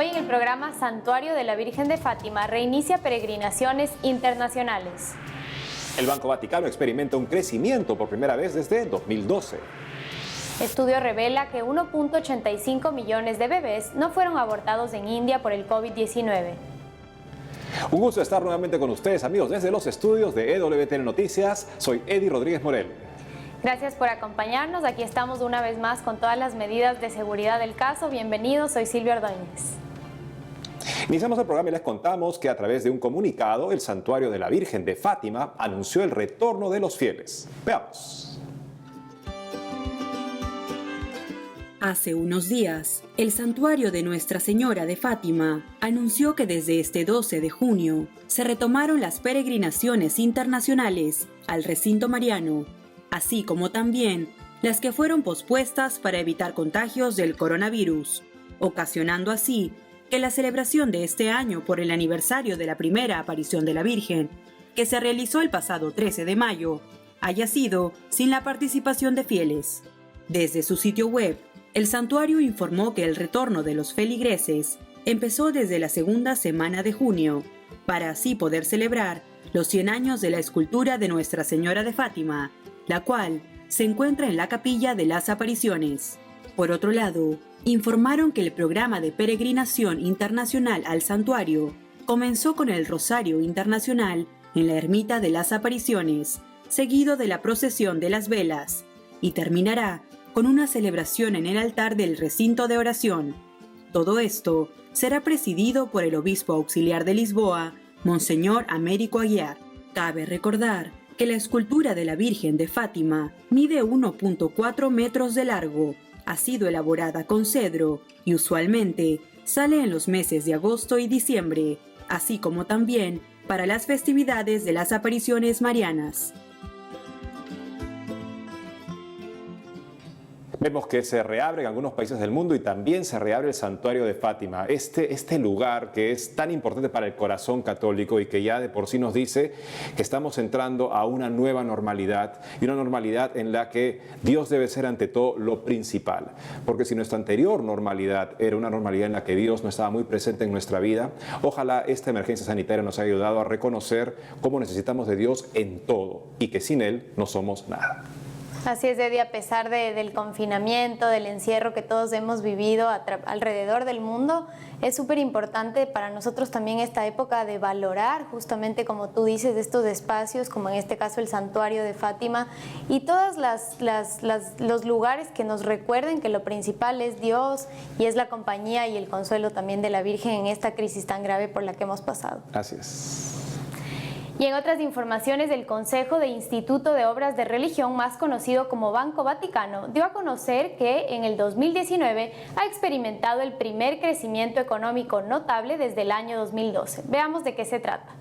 Hoy en el programa Santuario de la Virgen de Fátima reinicia peregrinaciones internacionales. El Banco Vaticano experimenta un crecimiento por primera vez desde 2012. Estudio revela que 1.85 millones de bebés no fueron abortados en India por el COVID-19. Un gusto estar nuevamente con ustedes, amigos, desde los estudios de EWTN Noticias. Soy Eddie Rodríguez Morel. Gracias por acompañarnos. Aquí estamos una vez más con todas las medidas de seguridad del caso. Bienvenidos, soy Silvia Ordóñez. Iniciamos el programa y les contamos que a través de un comunicado, el Santuario de la Virgen de Fátima anunció el retorno de los fieles. Veamos. Hace unos días, el Santuario de Nuestra Señora de Fátima anunció que desde este 12 de junio se retomaron las peregrinaciones internacionales al recinto mariano, así como también las que fueron pospuestas para evitar contagios del coronavirus, ocasionando así que la celebración de este año por el aniversario de la primera aparición de la Virgen, que se realizó el pasado 13 de mayo, haya sido sin la participación de fieles. Desde su sitio web, el santuario informó que el retorno de los feligreses empezó desde la segunda semana de junio, para así poder celebrar los 100 años de la escultura de Nuestra Señora de Fátima, la cual se encuentra en la Capilla de las Apariciones. Por otro lado, informaron que el programa de peregrinación internacional al santuario comenzó con el Rosario Internacional en la Ermita de las Apariciones, seguido de la procesión de las velas, y terminará con una celebración en el altar del recinto de oración. Todo esto será presidido por el obispo auxiliar de Lisboa, Monseñor Américo Aguiar. Cabe recordar que la escultura de la Virgen de Fátima mide 1.4 metros de largo, ha sido elaborada con cedro y usualmente sale en los meses de agosto y diciembre, así como también para las festividades de las apariciones marianas. Vemos que se reabre en algunos países del mundo y también se reabre el Santuario de Fátima, este lugar que es tan importante para el corazón católico y que ya de por sí nos dice que estamos entrando a una nueva normalidad y una normalidad en la que Dios debe ser ante todo lo principal. Porque si nuestra anterior normalidad era una normalidad en la que Dios no estaba muy presente en nuestra vida, ojalá esta emergencia sanitaria nos haya ayudado a reconocer cómo necesitamos de Dios en todo y que sin Él no somos nada. Así es, Eddie, a pesar del confinamiento, del encierro que todos hemos vivido alrededor del mundo, es súper importante para nosotros también esta época de valorar, justamente como tú dices, estos espacios, como en este caso el Santuario de Fátima, y todos los lugares que nos recuerden que lo principal es Dios y es la compañía y el consuelo también de la Virgen en esta crisis tan grave por la que hemos pasado. Así es. Y en otras informaciones, el Consejo de Instituto de Obras de Religión, más conocido como Banco Vaticano, dio a conocer que en el 2019 ha experimentado el primer crecimiento económico notable desde el año 2012. Veamos de qué se trata.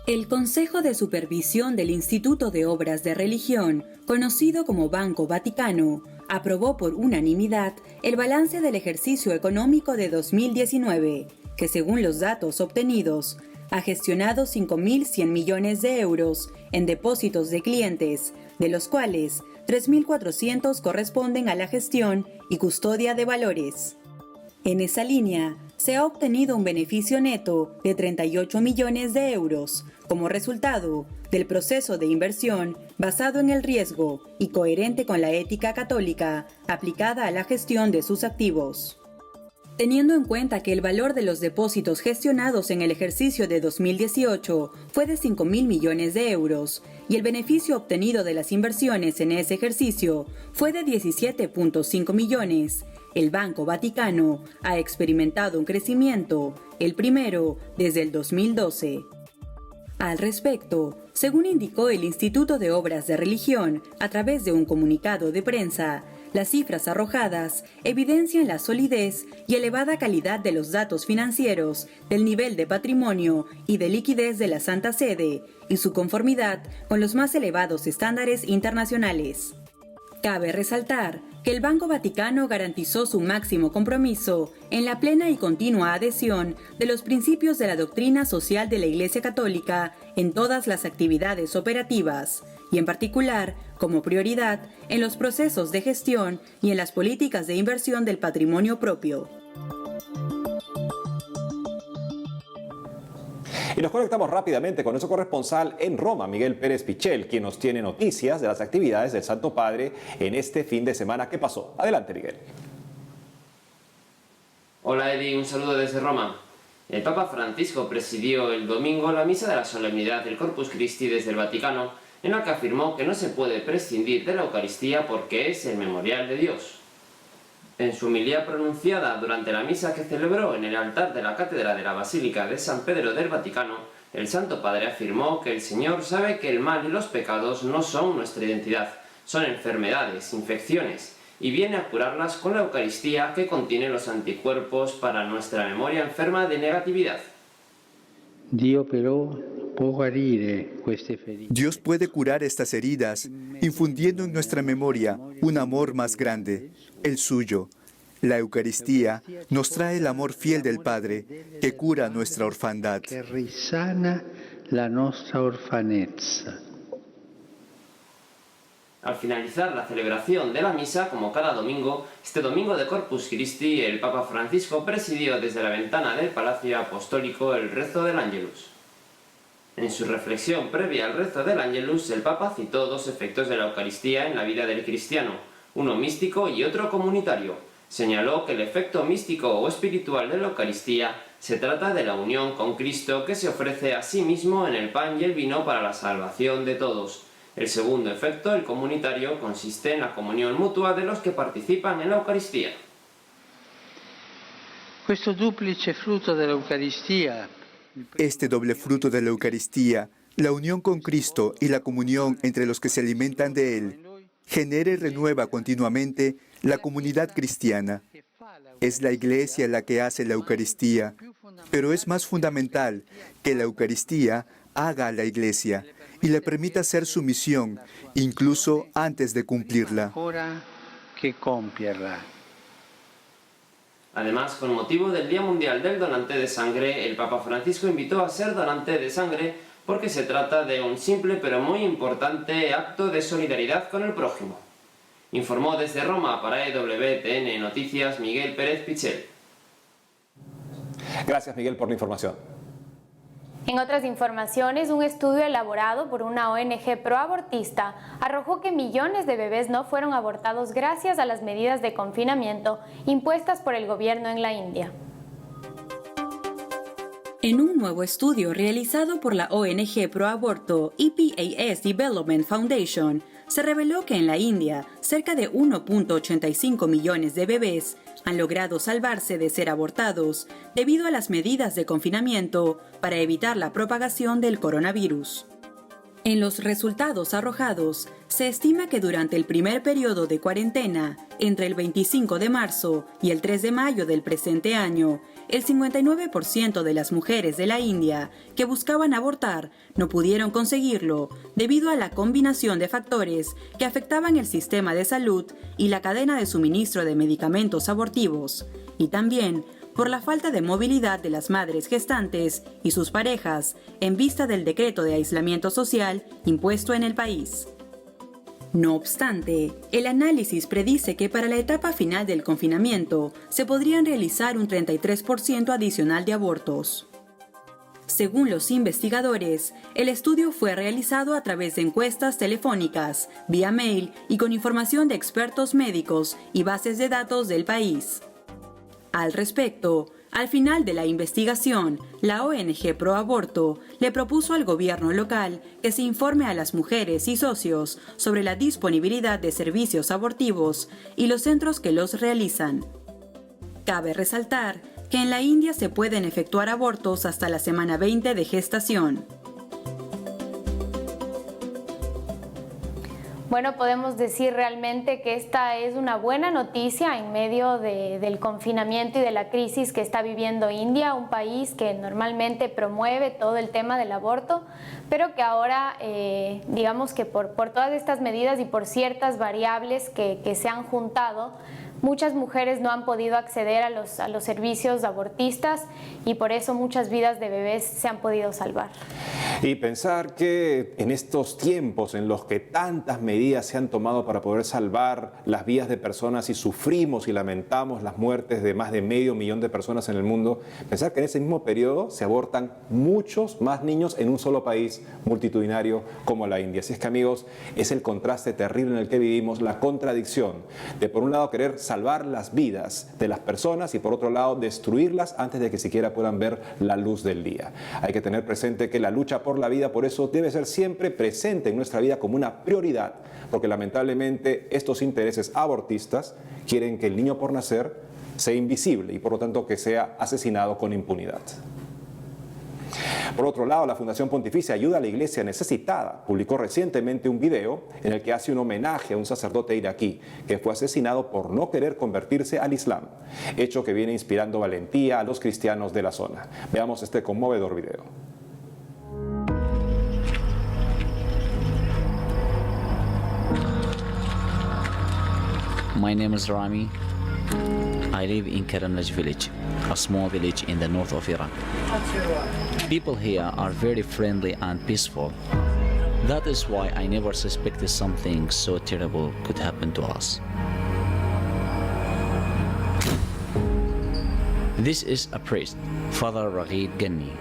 El Consejo de Supervisión del Instituto de Obras de Religión, conocido como Banco Vaticano, aprobó por unanimidad el balance del ejercicio económico de 2019, que según los datos obtenidos, ha gestionado 5.100 millones de euros en depósitos de clientes, de los cuales 3.400 corresponden a la gestión y custodia de valores. En esa línea, se ha obtenido un beneficio neto de 38 millones de euros como resultado del proceso de inversión basado en el riesgo y coherente con la ética católica aplicada a la gestión de sus activos. Teniendo en cuenta que el valor de los depósitos gestionados en el ejercicio de 2018 fue de 5.000 millones de euros y el beneficio obtenido de las inversiones en ese ejercicio fue de 17.5 millones, el Banco Vaticano ha experimentado un crecimiento, el primero desde el 2012. Al respecto, según indicó el Instituto de Obras de Religión a través de un comunicado de prensa, las cifras arrojadas evidencian la solidez y elevada calidad de los datos financieros, del nivel de patrimonio y de liquidez de la Santa Sede y su conformidad con los más elevados estándares internacionales. Cabe resaltar que el Banco Vaticano garantizó su máximo compromiso en la plena y continua adhesión de los principios de la doctrina social de la Iglesia Católica en todas las actividades operativas, y en particular, como prioridad, en los procesos de gestión y en las políticas de inversión del patrimonio propio. Y nos conectamos rápidamente con nuestro corresponsal en Roma, Miguel Pérez Pichel, quien nos tiene noticias de las actividades del Santo Padre en este fin de semana. ¿Qué pasó? Adelante, Miguel. Hola, Eddie, un saludo desde Roma. El Papa Francisco presidió el domingo la misa de la solemnidad del Corpus Christi desde el Vaticano, en la que afirmó que no se puede prescindir de la Eucaristía porque es el memorial de Dios. En su homilía pronunciada durante la misa que celebró en el altar de la Cátedra de la Basílica de San Pedro del Vaticano, el Santo Padre afirmó que el Señor sabe que el mal y los pecados no son nuestra identidad, son enfermedades, infecciones, y viene a curarlas con la Eucaristía que contiene los anticuerpos para nuestra memoria enferma de negatividad. Dios puede curar estas heridas, infundiendo en nuestra memoria un amor más grande, el suyo. La Eucaristía nos trae el amor fiel del Padre, que cura nuestra orfandad. Al finalizar la celebración de la misa, como cada domingo, este domingo de Corpus Christi, el Papa Francisco presidió desde la ventana del Palacio Apostólico el rezo del Ángelus. En su reflexión previa al rezo del Ángelus, el Papa citó dos efectos de la Eucaristía en la vida del cristiano, uno místico y otro comunitario. Señaló que el efecto místico o espiritual de la Eucaristía se trata de la unión con Cristo que se ofrece a sí mismo en el pan y el vino para la salvación de todos. El segundo efecto, el comunitario, consiste en la comunión mutua de los que participan en la Eucaristía. Este doble fruto de la Eucaristía, la unión con Cristo y la comunión entre los que se alimentan de Él, genera y renueva continuamente la comunidad cristiana. Es la Iglesia la que hace la Eucaristía, pero es más fundamental que la Eucaristía haga a la Iglesia y le permita hacer su misión, incluso antes de cumplirla. Además, con motivo del Día Mundial del Donante de Sangre, el Papa Francisco invitó a ser donante de sangre porque se trata de un simple pero muy importante acto de solidaridad con el prójimo. Informó desde Roma para EWTN Noticias Miguel Pérez Pichel. Gracias, Miguel, por la información. En otras informaciones, un estudio elaborado por una ONG proabortista arrojó que millones de bebés no fueron abortados gracias a las medidas de confinamiento impuestas por el gobierno en la India. En un nuevo estudio realizado por la ONG proaborto EPAS Development Foundation, se reveló que en la India, cerca de 1.85 millones de bebés han logrado salvarse de ser abortados debido a las medidas de confinamiento para evitar la propagación del coronavirus. En los resultados arrojados, se estima que durante el primer periodo de cuarentena, entre el 25 de marzo y el 3 de mayo del presente año, el 59% de las mujeres de la India que buscaban abortar no pudieron conseguirlo debido a la combinación de factores que afectaban el sistema de salud y la cadena de suministro de medicamentos abortivos, y también por la falta de movilidad de las madres gestantes y sus parejas en vista del decreto de aislamiento social impuesto en el país. No obstante, el análisis predice que para la etapa final del confinamiento se podrían realizar un 33% adicional de abortos. Según los investigadores, el estudio fue realizado a través de encuestas telefónicas, vía mail y con información de expertos médicos y bases de datos del país. Al respecto, al final de la investigación, la ONG Proaborto le propuso al gobierno local que se informe a las mujeres y socios sobre la disponibilidad de servicios abortivos y los centros que los realizan. Cabe resaltar que en la India se pueden efectuar abortos hasta la semana 20 de gestación. Bueno, podemos decir realmente que esta es una buena noticia en medio del confinamiento y de la crisis que está viviendo India, un país que normalmente promueve todo el tema del aborto, pero que ahora, digamos que por todas estas medidas y por ciertas variables que se han juntado, muchas mujeres no han podido acceder a los servicios abortistas y por eso muchas vidas de bebés se han podido salvar. Y pensar que en estos tiempos en los que tantas medidas se han tomado para poder salvar las vidas de personas y sufrimos y lamentamos las muertes de más de 500 000 de personas en el mundo, pensar que en ese mismo periodo se abortan muchos más niños en un solo país multitudinario como la India. Así es que, amigos, es el contraste terrible en el que vivimos, la contradicción de por un lado querer salvar las vidas de las personas y por otro lado destruirlas antes de que siquiera puedan ver la luz del día. Hay que tener presente que la lucha por la vida, por eso, debe ser siempre presente en nuestra vida como una prioridad, porque lamentablemente estos intereses abortistas quieren que el niño por nacer sea invisible y por lo tanto que sea asesinado con impunidad. Por otro lado, la Fundación Pontificia Ayuda a la Iglesia Necesitada publicó recientemente un video en el que hace un homenaje a un sacerdote iraquí que fue asesinado por no querer convertirse al Islam, hecho que viene inspirando valentía a los cristianos de la zona. Veamos este conmovedor video. My name is Rami. I live in Karamlaj village, a small village in the north of Iraq. People here are very friendly and peaceful. That is why I never suspected something so terrible could happen to us. This is a priest, Father Raghid Ghani,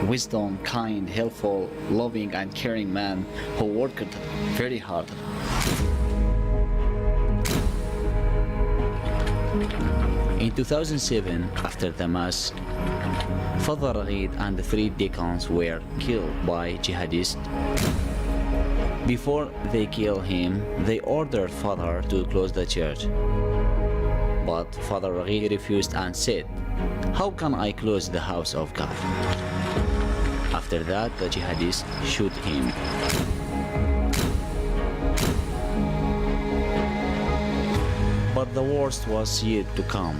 wisdom, kind, helpful, loving and caring man who worked very hard. In 2007, after the mass, Father Raghid and the 3 deacons were killed by jihadists. Before they killed him, they ordered Father to close the church. But Father Raghid refused and said, "How can I close the house of God?" After that, the jihadists shoot him. But the worst was yet to come.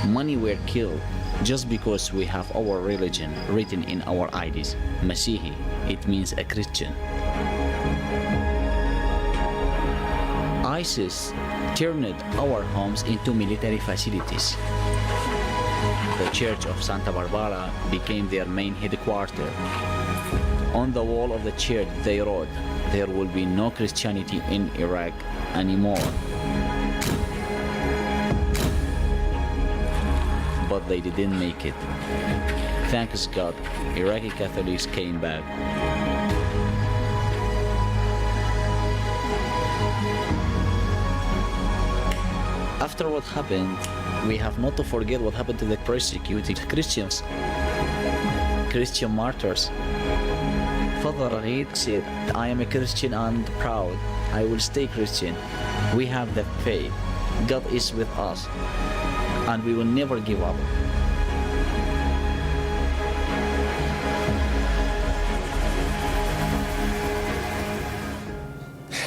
Many were killed just because we have our religion written in our IDs. Masihi, it means a Christian. ISIS turned our homes into military facilities. The Church of Santa Barbara became their main headquarters. On the wall of the church they wrote, "There will be no Christianity in Iraq anymore." But they didn't make it. Thanks God, Iraqi Catholics came back. After what happened, we have not to forget what happened to the persecuted Christians, Christian martyrs. Father Raghid said, "I am a Christian and proud. I will stay Christian. We have the faith. God is with us. And we will never give up."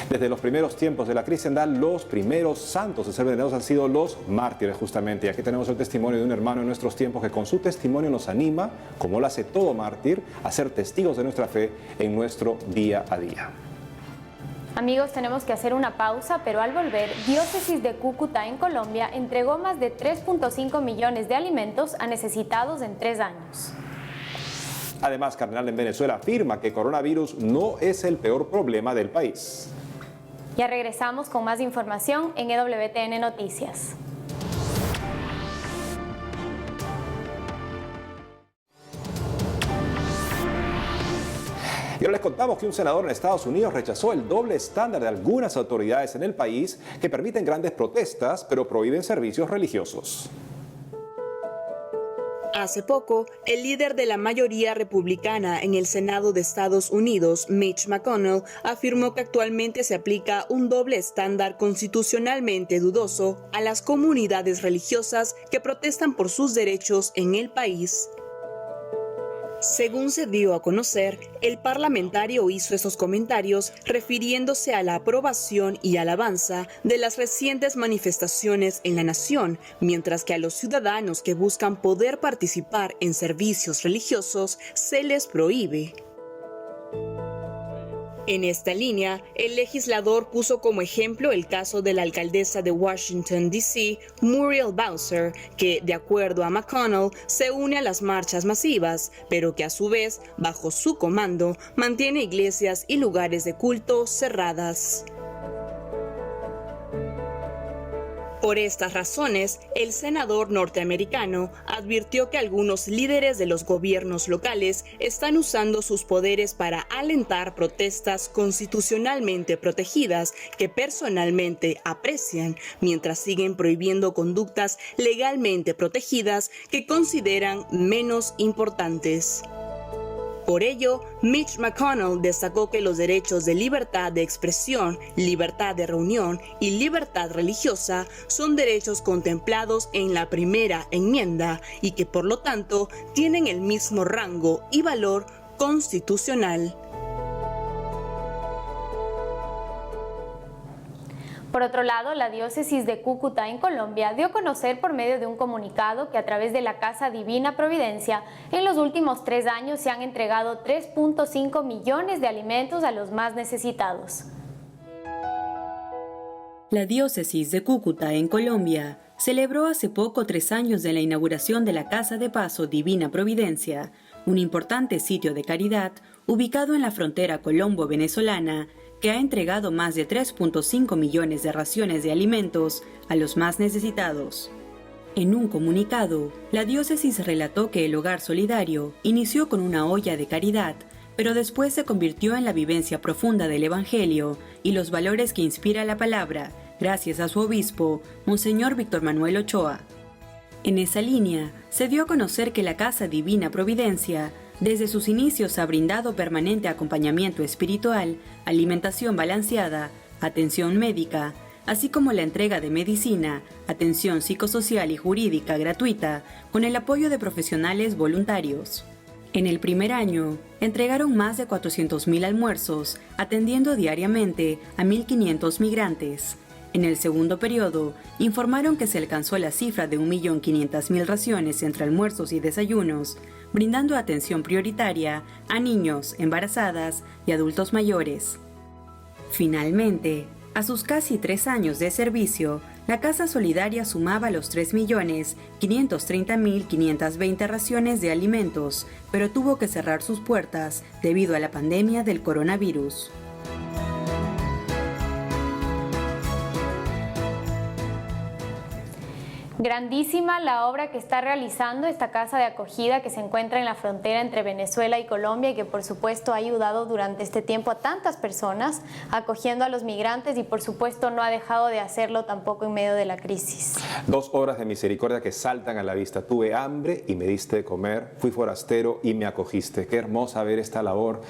Desde los primeros tiempos de la cristiandad, los primeros santos de ser venerados han sido los mártires, justamente. Y aquí tenemos el testimonio de un hermano en nuestros tiempos que con su testimonio nos anima, como lo hace todo mártir, a ser testigos de nuestra fe en nuestro día a día. Amigos, tenemos que hacer una pausa, pero al volver, Diócesis de Cúcuta en Colombia entregó más de 3.5 millones de alimentos a necesitados en 3 años. Además, Cardenal en Venezuela afirma que coronavirus no es el peor problema del país. Ya regresamos con más información en EWTN Noticias. Y ahora les contamos que un senador en Estados Unidos rechazó el doble estándar de algunas autoridades en el país que permiten grandes protestas, pero prohíben servicios religiosos. Hace poco, el líder de la mayoría republicana en el Senado de Estados Unidos, Mitch McConnell, afirmó que actualmente se aplica un doble estándar constitucionalmente dudoso a las comunidades religiosas que protestan por sus derechos en el país. Según se dio a conocer, el parlamentario hizo esos comentarios refiriéndose a la aprobación y alabanza de las recientes manifestaciones en la nación, mientras que a los ciudadanos que buscan poder participar en servicios religiosos se les prohíbe. En esta línea, el legislador puso como ejemplo el caso de la alcaldesa de Washington, D.C., Muriel Bowser, que, de acuerdo a McConnell, se une a las marchas masivas, pero que a su vez, bajo su comando, mantiene iglesias y lugares de culto cerradas. Por estas razones, el senador norteamericano advirtió que algunos líderes de los gobiernos locales están usando sus poderes para alentar protestas constitucionalmente protegidas que personalmente aprecian, mientras siguen prohibiendo conductas legalmente protegidas que consideran menos importantes. Por ello, Mitch McConnell destacó que los derechos de libertad de expresión, libertad de reunión y libertad religiosa son derechos contemplados en la primera enmienda y que por lo tanto tienen el mismo rango y valor constitucional. Por otro lado, la diócesis de Cúcuta en Colombia dio a conocer por medio de un comunicado que a través de la Casa Divina Providencia, en los últimos 3 años se han entregado 3.5 millones de alimentos a los más necesitados. La diócesis de Cúcuta en Colombia celebró hace poco 3 años de la inauguración de la Casa de Paso Divina Providencia, un importante sitio de caridad ubicado en la frontera colombo-venezolana, que ha entregado más de 3.5 millones de raciones de alimentos a los más necesitados. En un comunicado, la diócesis relató que el Hogar Solidario inició con una olla de caridad, pero después se convirtió en la vivencia profunda del Evangelio y los valores que inspira la palabra, gracias a su obispo, Monseñor Víctor Manuel Ochoa. En esa línea, se dio a conocer que la Casa Divina Providencia desde sus inicios ha brindado permanente acompañamiento espiritual, alimentación balanceada, atención médica, así como la entrega de medicina, atención psicosocial y jurídica gratuita, con el apoyo de profesionales voluntarios. En el primer año, entregaron más de 400.000 almuerzos, atendiendo diariamente a 1.500 migrantes. En el segundo periodo, informaron que se alcanzó la cifra de 1.500.000 raciones entre almuerzos y desayunos, brindando atención prioritaria a niños, embarazadas y adultos mayores. Finalmente, a sus casi 3 años de servicio, la Casa Solidaria sumaba los 3.530.520 raciones de alimentos, pero tuvo que cerrar sus puertas debido a la pandemia del coronavirus. Grandísima la obra que está realizando esta casa de acogida que se encuentra en la frontera entre Venezuela y Colombia y que por supuesto ha ayudado durante este tiempo a tantas personas, acogiendo a los migrantes y por supuesto no ha dejado de hacerlo tampoco en medio de la crisis. 2 horas de misericordia que saltan a la vista. Tuve hambre y me diste de comer, fui forastero y me acogiste. Qué hermosa ver esta labor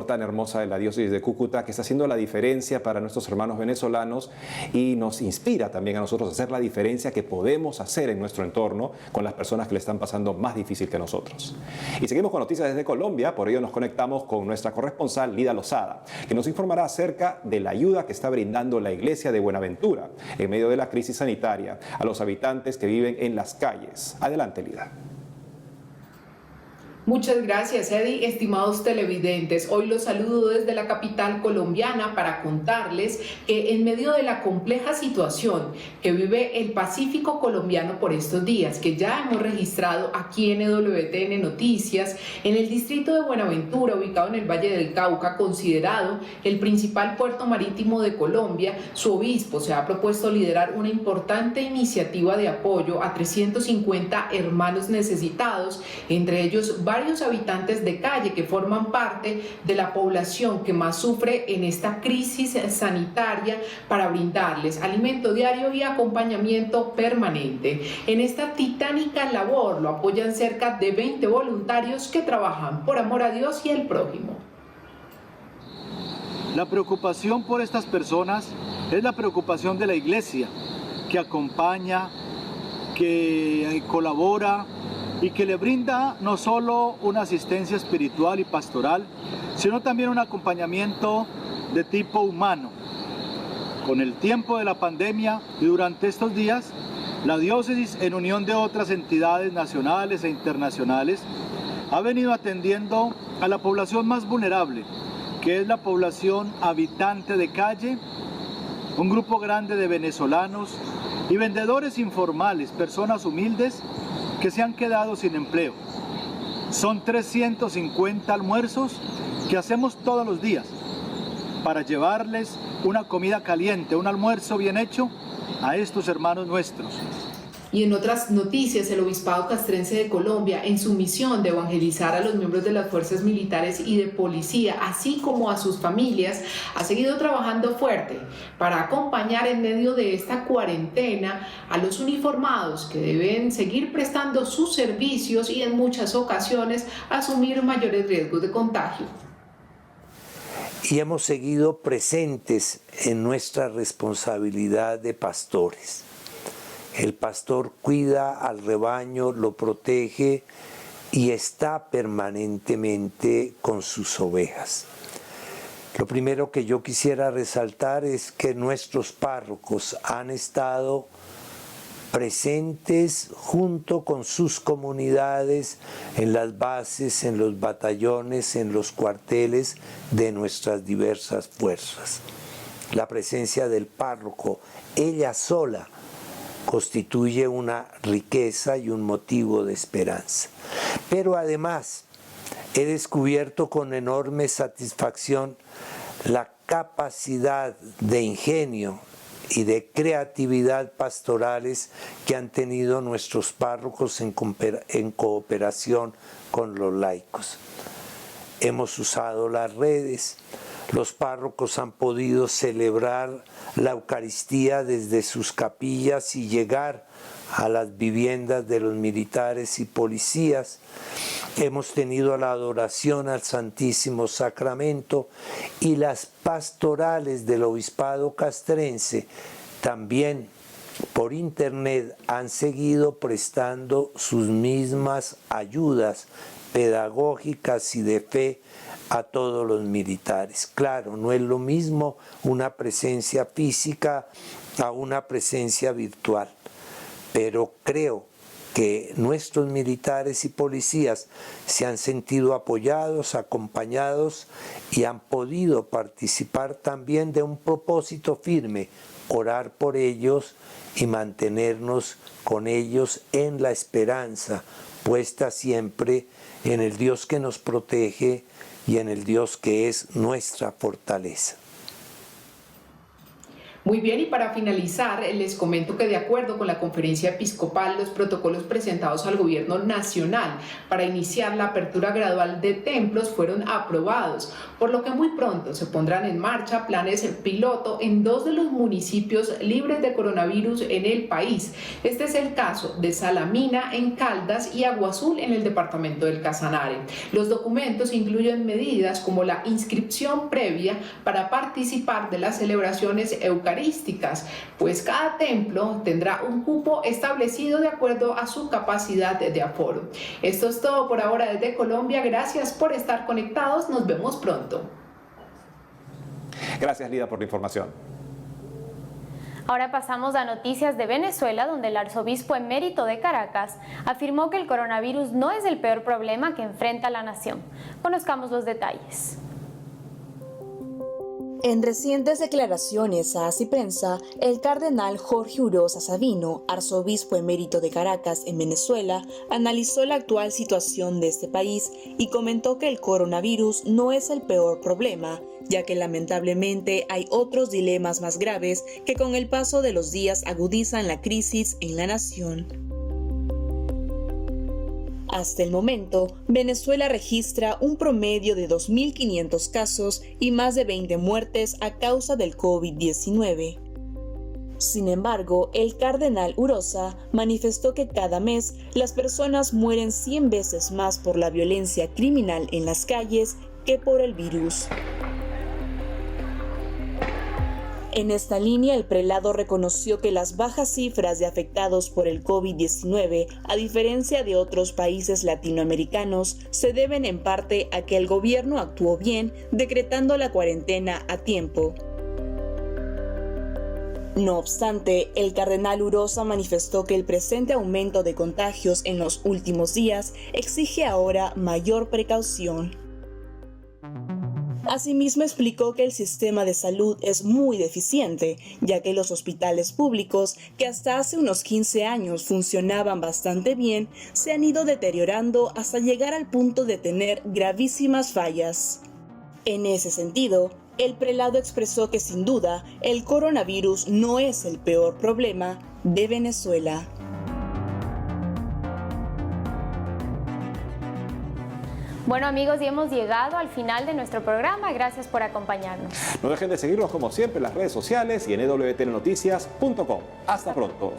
tan hermosa de la diócesis de Cúcuta que está haciendo la diferencia para nuestros hermanos venezolanos y nos inspira también a nosotros a hacer la diferencia que podemos hacer en nuestro entorno con las personas que le están pasando más difícil que nosotros. Y seguimos con noticias desde Colombia, por ello nos conectamos con nuestra corresponsal Lida Lozada, que nos informará acerca de la ayuda que está brindando la iglesia de Buenaventura en medio de la crisis sanitaria a los habitantes que viven en las calles. Adelante, Lida. Muchas gracias, Eddie. Estimados televidentes, hoy los saludo desde la capital colombiana para contarles que en medio de la compleja situación que vive el Pacífico colombiano por estos días, que ya hemos registrado aquí en EWTN Noticias, en el distrito de Buenaventura, ubicado en el Valle del Cauca, considerado el principal puerto marítimo de Colombia, su obispo se ha propuesto liderar una importante iniciativa de apoyo a 350 hermanos necesitados, entre ellos varios habitantes de calle que forman parte de la población que más sufre en esta crisis sanitaria, para brindarles alimento diario y acompañamiento permanente. En esta titánica labor lo apoyan cerca de 20 voluntarios que trabajan por amor a Dios y el prójimo. La preocupación por estas personas es la preocupación de la iglesia, que acompaña, que colabora y que le brinda no solo una asistencia espiritual y pastoral, sino también un acompañamiento de tipo humano. Con el tiempo de la pandemia y durante estos días, la diócesis, en unión de otras entidades nacionales e internacionales, ha venido atendiendo a la población más vulnerable, que es la población habitante de calle, un grupo grande de venezolanos y vendedores informales, personas humildes que se han quedado sin empleo. Son 350 almuerzos que hacemos todos los días para llevarles una comida caliente, un almuerzo bien hecho a estos hermanos nuestros. Y en otras noticias, el Obispado Castrense de Colombia, en su misión de evangelizar a los miembros de las fuerzas militares y de policía, así como a sus familias, ha seguido trabajando fuerte para acompañar en medio de esta cuarentena a los uniformados que deben seguir prestando sus servicios y en muchas ocasiones asumir mayores riesgos de contagio. Y hemos seguido presentes en nuestra responsabilidad de pastores. El pastor cuida al rebaño, lo protege y está permanentemente con sus ovejas. Lo primero que yo quisiera resaltar es que nuestros párrocos han estado presentes junto con sus comunidades en las bases, en los batallones, en los cuarteles de nuestras diversas fuerzas. La presencia del párroco, ella sola, constituye una riqueza y un motivo de esperanza. Pero además, he descubierto con enorme satisfacción la capacidad de ingenio y de creatividad pastorales que han tenido nuestros párrocos en cooperación con los laicos. Hemos usado las redes, los párrocos han podido celebrar la Eucaristía desde sus capillas y llegar a las viviendas de los militares y policías. Hemos tenido la adoración al Santísimo Sacramento y las pastorales del Obispado Castrense también por internet han seguido prestando sus mismas ayudas pedagógicas y de fe a todos los militares. Claro, no es lo mismo una presencia física a una presencia virtual, pero creo que nuestros militares y policías se han sentido apoyados, acompañados y han podido participar también de un propósito firme, orar por ellos y mantenernos con ellos en la esperanza, puesta siempre en el Dios que nos protege y en el Dios que es nuestra fortaleza. Muy bien, y para finalizar, les comento que de acuerdo con la Conferencia Episcopal, los protocolos presentados al Gobierno Nacional para iniciar la apertura gradual de templos fueron aprobados, por lo que muy pronto se pondrán en marcha planes piloto en 2 de los municipios libres de coronavirus en el país. Este es el caso de Salamina en Caldas y Agua Azul en el departamento del Casanare. Los documentos incluyen medidas como la inscripción previa para participar de las celebraciones eucarísticas, pues cada templo tendrá un cupo establecido de acuerdo a su capacidad de aforo. Esto es todo por ahora desde Colombia. Gracias por estar conectados. Nos vemos pronto. Gracias, Lida, por la información. Ahora pasamos a noticias de Venezuela, donde el arzobispo emérito de Caracas afirmó que el coronavirus no es el peor problema que enfrenta la nación. Conozcamos los detalles. En recientes declaraciones a Así Prensa, el cardenal Jorge Urosa Sabino, arzobispo emérito de Caracas en Venezuela, analizó la actual situación de este país y comentó que el coronavirus no es el peor problema, ya que lamentablemente hay otros dilemas más graves que con el paso de los días agudizan la crisis en la nación. Hasta el momento, Venezuela registra un promedio de 2.500 casos y más de 20 muertes a causa del COVID-19. Sin embargo, el cardenal Urosa manifestó que cada mes las personas mueren 100 veces más por la violencia criminal en las calles que por el virus. En esta línea, el prelado reconoció que las bajas cifras de afectados por el COVID-19, a diferencia de otros países latinoamericanos, se deben en parte a que el gobierno actuó bien decretando la cuarentena a tiempo. No obstante, el cardenal Urosa manifestó que el presente aumento de contagios en los últimos días exige ahora mayor precaución. Asimismo, explicó que el sistema de salud es muy deficiente, ya que los hospitales públicos, que hasta hace unos 15 años funcionaban bastante bien, se han ido deteriorando hasta llegar al punto de tener gravísimas fallas. En ese sentido, el prelado expresó que sin duda el coronavirus no es el peor problema de Venezuela. Bueno amigos, y hemos llegado al final de nuestro programa. Gracias por acompañarnos. No dejen de seguirnos como siempre en las redes sociales y en ewtnnoticias.com. Hasta pronto.